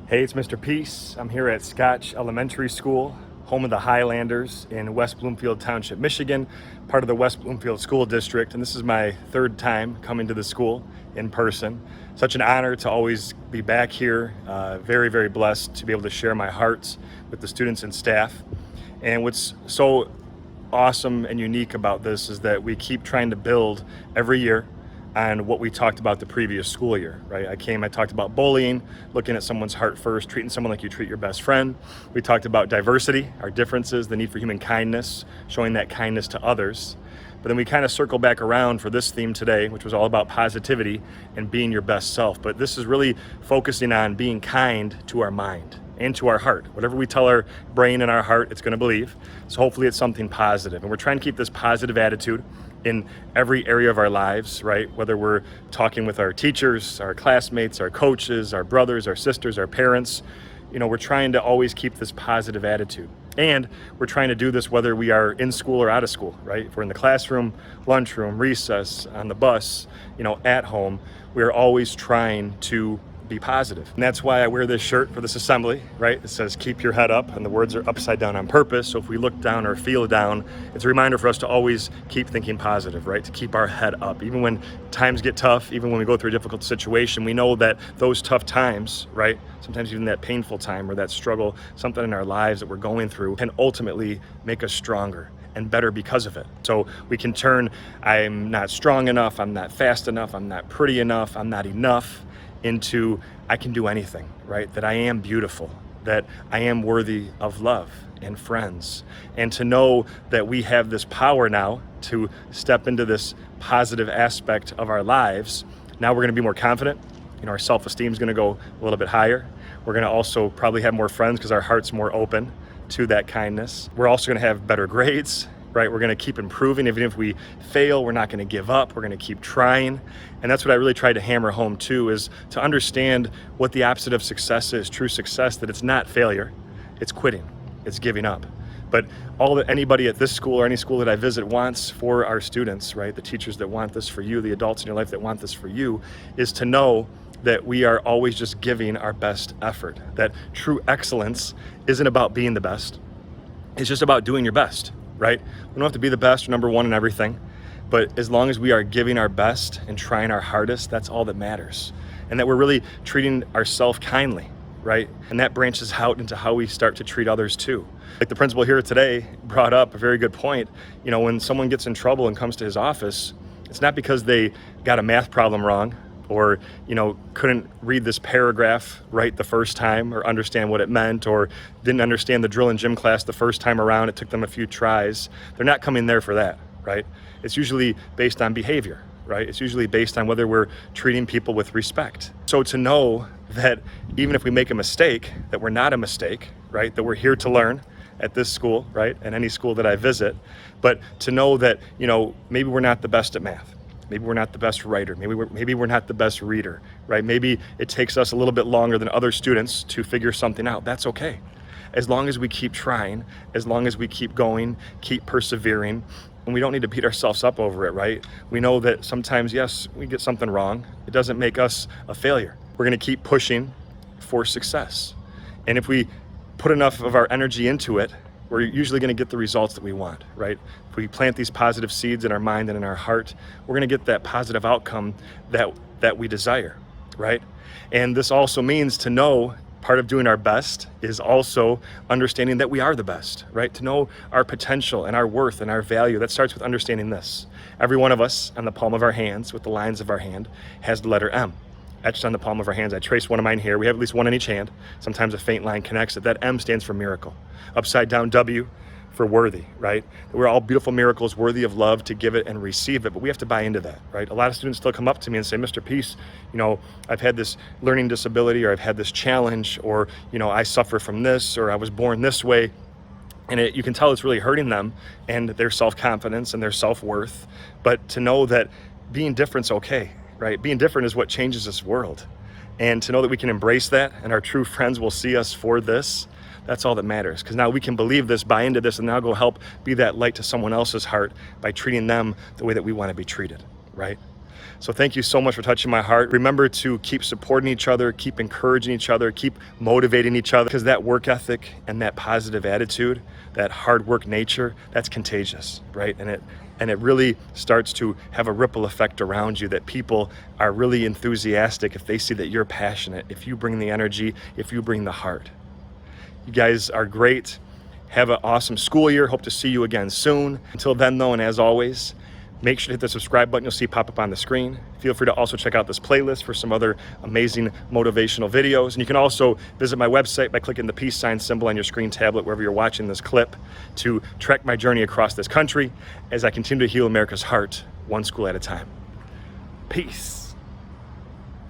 Hey, it's Mr. Peace. I'm here at Scotch Elementary School, home of the Highlanders in West Bloomfield Township, Michigan, part of the West Bloomfield School District. And this is my third time coming to the school in person. Such an honor to always be back here. Very, very blessed to be able to share my heart with the students and staff. And what's so awesome and unique about this is that we keep trying to build every year on what we talked about the previous school year, right? I talked about bullying, looking at someone's heart first, treating someone like you treat your best friend. We talked about diversity, our differences, the need for human kindness, showing that kindness to others. But then we kind of circle back around for this theme today, which was all about positivity and being your best self. But this is really focusing on being kind to our mind and to our heart. Whatever we tell our brain and our heart, it's going to believe. So hopefully it's something positive. And we're trying to keep this positive attitude in every area of our lives, right? Whether we're talking with our teachers, our classmates, our coaches, our brothers, our sisters, our parents, we're trying to always keep this positive attitude. And we're trying to do this whether we are in school or out of school, right? If we're in the classroom, lunchroom, recess, on the bus, at home, we're always trying to be positive. And that's why I wear this shirt for this assembly, right? It says, keep your head up, and the words are upside down on purpose. So if we look down or feel down, it's a reminder for us to always keep thinking positive, right? To keep our head up. Even when times get tough, even when we go through a difficult situation, we know that those tough times, right? Sometimes even that painful time or that struggle, something in our lives that we're going through can ultimately make us stronger and better because of it. So we can turn, I'm not strong enough, I'm not fast enough, I'm not pretty enough, I'm not enough, into I can do anything, right? That I am beautiful, that I am worthy of love and friends. And to know that we have this power now to step into this positive aspect of our lives. Now we're gonna be more confident. Our self-esteem is gonna go a little bit higher. We're gonna also probably have more friends because our heart's more open to that kindness. We're also gonna have better grades, right? We're gonna keep improving. Even if we fail, we're not gonna give up. We're gonna keep trying. And that's what I really tried to hammer home too, is to understand what the opposite of success is, true success, that it's not failure, it's quitting, it's giving up. But all that anybody at this school or any school that I visit wants for our students, right? The teachers that want this for you, the adults in your life that want this for you, is to know that we are always just giving our best effort. That true excellence isn't about being the best. It's just about doing your best. Right? We don't have to be the best or number one in everything, but as long as we are giving our best and trying our hardest, that's all that matters. And that we're really treating ourselves kindly, right? And that branches out into how we start to treat others too. Like the principal here today brought up a very good point. When someone gets in trouble and comes to his office, it's not because they got a math problem wrong or couldn't read this paragraph right the first time or understand what it meant, or didn't understand the drill in gym class the first time around. It took them a few tries. They're not coming there for that, right? It's usually based on behavior, right? It's usually based on whether we're treating people with respect. So to know that even if we make a mistake, that we're not a mistake, right? That we're here to learn at this school, right? And any school that I visit, but to know that, maybe we're not the best at math. Maybe we're not the best writer. Maybe we're not the best reader, right? Maybe it takes us a little bit longer than other students to figure something out. That's okay. As long as we keep trying, as long as we keep going, keep persevering, and we don't need to beat ourselves up over it, right? We know that sometimes, yes, we get something wrong. It doesn't make us a failure. We're gonna keep pushing for success. And if we put enough of our energy into it, we're usually going to get the results that we want, right? If we plant these positive seeds in our mind and in our heart, we're going to get that positive outcome that we desire, right? And this also means to know part of doing our best is also understanding that we are the best, right? To know our potential and our worth and our value. That starts with understanding this. Every one of us on the palm of our hands, with the lines of our hand, has the letter M etched on the palm of our hands. I traced one of mine here. We have at least one in each hand. Sometimes a faint line connects it. That M stands for miracle. Upside down W for worthy, right? We're all beautiful miracles, worthy of love, to give it and receive it, but we have to buy into that, right? A lot of students still come up to me and say, Mr. Peace, I've had this learning disability, or I've had this challenge, or, I suffer from this, or I was born this way. And you can tell it's really hurting them and their self-confidence and their self-worth. But to know that being different's okay, right? Being different is what changes this world. And to know that we can embrace that and our true friends will see us for this, that's all that matters. Because now we can believe this, buy into this, and now go help be that light to someone else's heart by treating them the way that we want to be treated, right? So thank you so much for touching my heart. Remember to keep supporting each other, keep encouraging each other, keep motivating each other, because that work ethic and that positive attitude, that hard work nature, that's contagious, right? And it really starts to have a ripple effect around you, that people are really enthusiastic if they see that you're passionate, if you bring the energy, if you bring the heart. You guys are great. Have an awesome school year. Hope to see you again soon. Until then though, and as always, make sure to hit the subscribe button you'll see pop up on the screen. Feel free to also check out this playlist for some other amazing motivational videos. And you can also visit my website by clicking the peace sign symbol on your screen tablet wherever you're watching this clip to track my journey across this country as I continue to heal America's heart, one school at a time. Peace.